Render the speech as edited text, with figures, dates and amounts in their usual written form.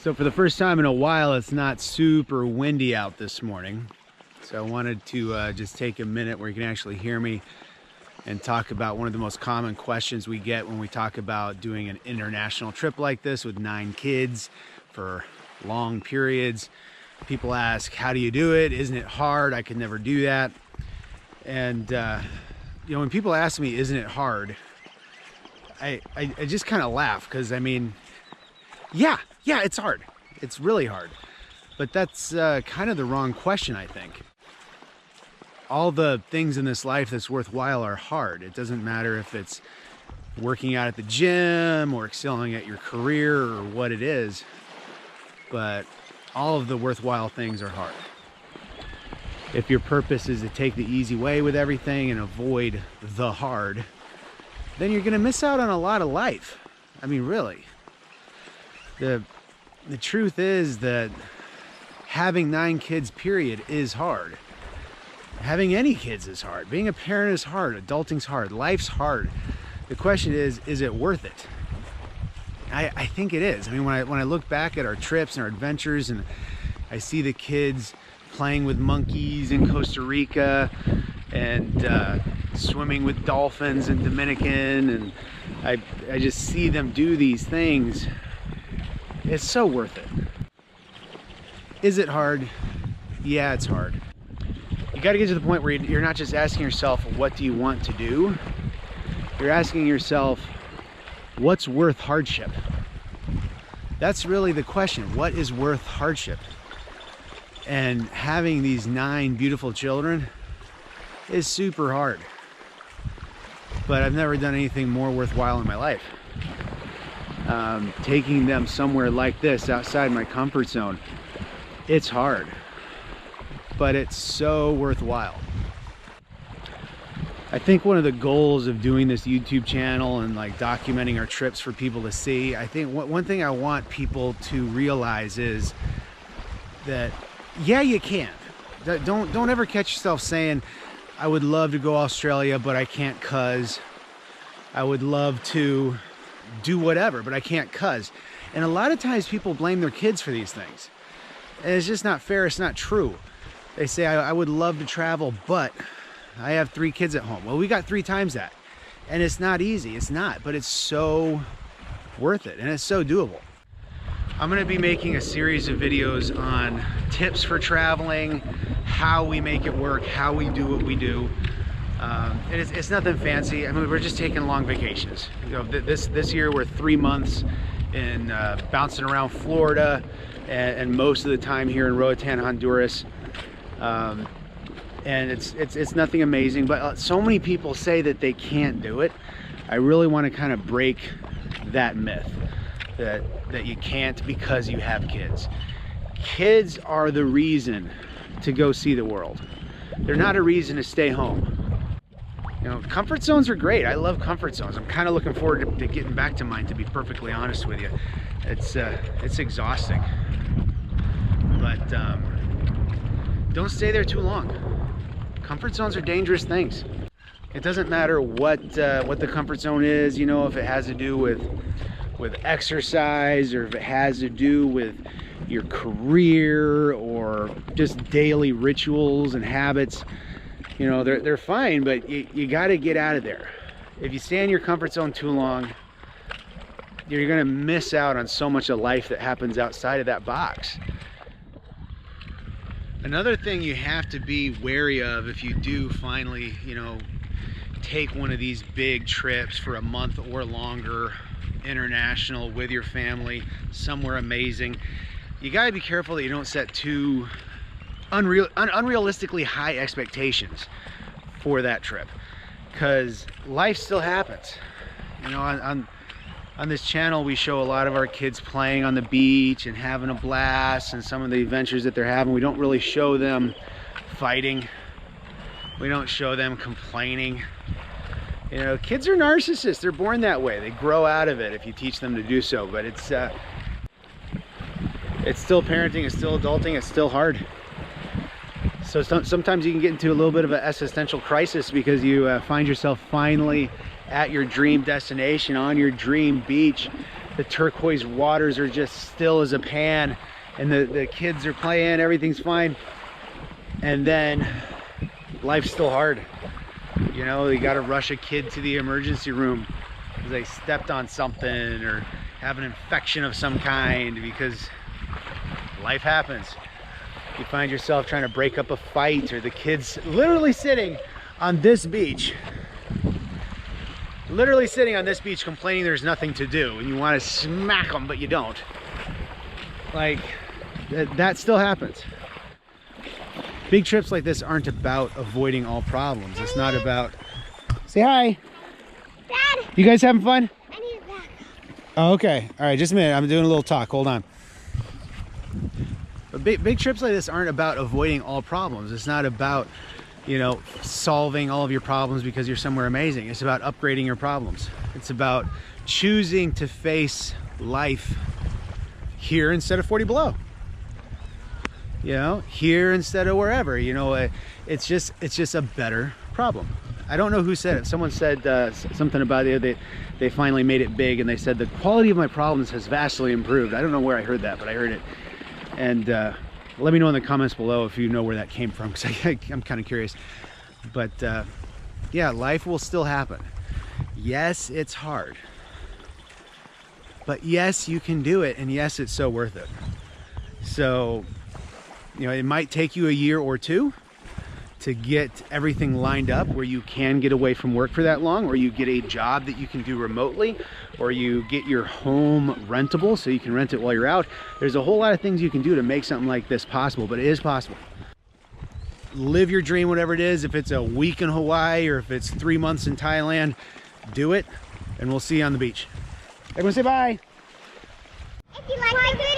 So for the first time in a while, it's not super windy out this morning. So I wanted to just take a minute where you can actually hear me and talk about one of the most common questions we get when we talk about doing an international trip like this with 9 kids for long periods. People ask, how do you do it? Isn't it hard? I could never do that. And you know, when people ask me, isn't it hard? I just kind of laugh, because I mean, yeah, it's hard. It's really hard. But that's kind of the wrong question, I think. All the things in this life that's worthwhile are hard. It doesn't matter if it's working out at the gym or excelling at your career or what it is, but all of the worthwhile things are hard. If your purpose is to take the easy way with everything and avoid the hard, then you're gonna miss out on a lot of life. I mean, really. The truth is that having 9 kids, period, is hard. Having any kids is hard. Being a parent is hard. Adulting's hard. Life's hard. The question is it worth it? I think it is. I mean, when I look back at our trips and our adventures, and I see the kids playing with monkeys in Costa Rica and swimming with dolphins in Dominican, and I just see them do these things, it's so worth it. Is it hard? Yeah, it's hard. You got to get to the point where you're not just asking yourself, what do you want to do? You're asking yourself, what's worth hardship? That's really the question. What is worth hardship? And having these 9 beautiful children is super hard. But I've never done anything more worthwhile in my life. Taking them somewhere like this, outside my comfort zone, it's hard, but it's so worthwhile. I think one of the goals of doing this YouTube channel and like documenting our trips for people to see, I think one thing I want people to realize is that, yeah, you can. Don't ever catch yourself saying, I would love to go to Australia, but I can't cause. I would love to do whatever, but I can't cause. And a lot of times people blame their kids for these things. And it's just not fair. It's not true. They say, I would love to travel, but I have 3 kids at home. Well, we got 3 times that. And it's not easy. It's not, but it's so worth it. And it's so doable. I'm going to be making a series of videos on tips for traveling, how we make it work, how we do what we do. And it's nothing fancy. I mean, we're just taking long vacations. You know, this year we're 3 months in bouncing around Florida, and most of the time here in Roatan, Honduras. And it's nothing amazing, but so many people say that they can't do it. I really want to kind of break that myth that you can't because you have kids. Kids are the reason to go see the world. They're not a reason to stay home. You know, comfort zones are great. I love comfort zones. I'm kind of looking forward to getting back to mine, to be perfectly honest with you. It's exhausting. But don't stay there too long. Comfort zones are dangerous things. It doesn't matter what the comfort zone is, you know, if it has to do with exercise, or if it has to do with your career, or just daily rituals and habits. You know, they're fine, but you got to get out of there. If you stay in your comfort zone too long, you're going to miss out on so much of life that happens outside of that box. Another thing you have to be wary of if you do finally, you know, take one of these big trips for a month or longer, international, with your family, somewhere amazing, you got to be careful that you don't set too unrealistically high expectations for that trip, because life still happens. You know, on this channel we show a lot of our kids playing on the beach and having a blast, and some of the adventures that they're having. We don't really show them fighting. We don't show them complaining. You know, kids are narcissists. They're born that way. They grow out of it if you teach them to do so. But it's still parenting, it's still adulting, it's still hard. So sometimes you can get into a little bit of an existential crisis because you find yourself finally at your dream destination, on your dream beach, the turquoise waters are just still as a pan, and the kids are playing, everything's fine. And then life's still hard. You know, you got to rush a kid to the emergency room because they stepped on something or have an infection of some kind, because life happens. You find yourself trying to break up a fight, or the kids literally sitting on this beach, complaining there's nothing to do, and you want to smack them, but you don't. Like, that still happens. Big trips like this aren't about avoiding all problems. It's not about... Say hi. Dad. You guys having fun? I need that. Oh, okay. All right, just a minute. I'm doing a little talk. Hold on. But big trips like this aren't about avoiding all problems. It's not about, you know, solving all of your problems because you're somewhere amazing. It's about upgrading your problems. It's about choosing to face life here instead of 40 below. You know, here instead of wherever. You know, it's just a better problem. I don't know who said it. Someone said something about it. They finally made it big, and they said the quality of my problems has vastly improved. I don't know where I heard that, but I heard it. And let me know in the comments below if you know where that came from, because I'm kind of curious. But yeah, life will still happen. Yes, it's hard. But yes, you can do it, and yes, it's so worth it. So, you know, it might take you a year or two to get everything lined up where you can get away from work for that long, or you get a job that you can do remotely, or you get your home rentable so you can rent it while you're out. There's a whole lot of things you can do to make something like this possible, but it is possible. Live your dream, whatever it is. If it's a week in Hawaii or if it's 3 months in Thailand, do it, and we'll see you on the beach. Everyone say bye. If you like